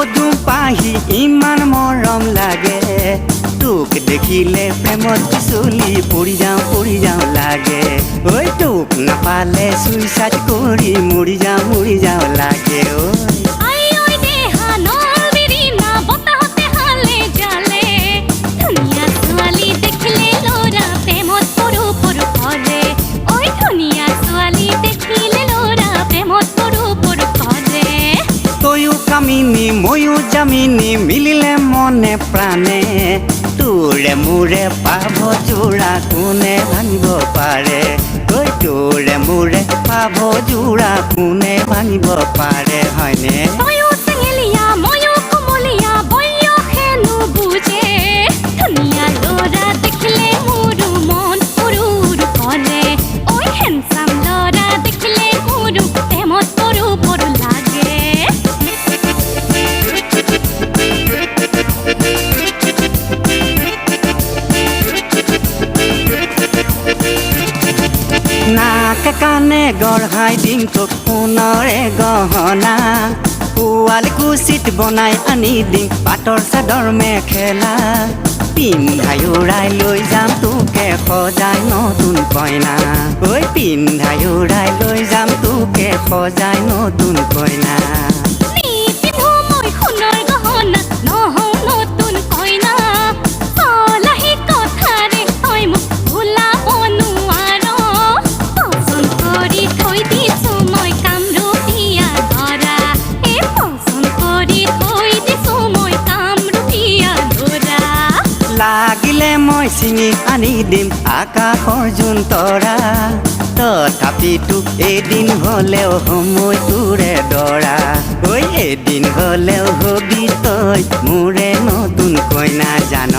পদুম পাহি ইমান মৰম লাগে তোক দেখিলে প্ৰেমত পিছলি পৰি যাওঁ লাগে ঐ তোক নাপালে চুইচাইড কৰি মৰি যাওঁ লাগে ঐ কামিনী ময়ো জামিনী মিলিলে মনে প্ৰাণে তোৰে মোৰে পাভ জোৰা কোনে ভাঙিব পাৰে ঐ তোৰে মোৰে পাভ জোৰা কোনে ভাঙিব পাৰে হয়নে নাক কাণে গঢ়াই দিম তোক সোণৰে গহনা শুৱালকুছিত বনাই আনি দিম পাটৰ চাদৰ মেখেলা পিন্ধাই উৰাই লৈ যাম তোকে সজাই নতুন কইনা ঐ পিন্ধাই উৰাই লৈ যাম তোকে সজাই নতুন কইনা লাগিলে মই চিঙি আনি দিম আকাশৰ জোন তৰা তথাপিতো এদিন হ'লেও সময় তোৰে দৰা ঐ এদিন হ'লেও হবি তই মোৰে নতুন কইনা জান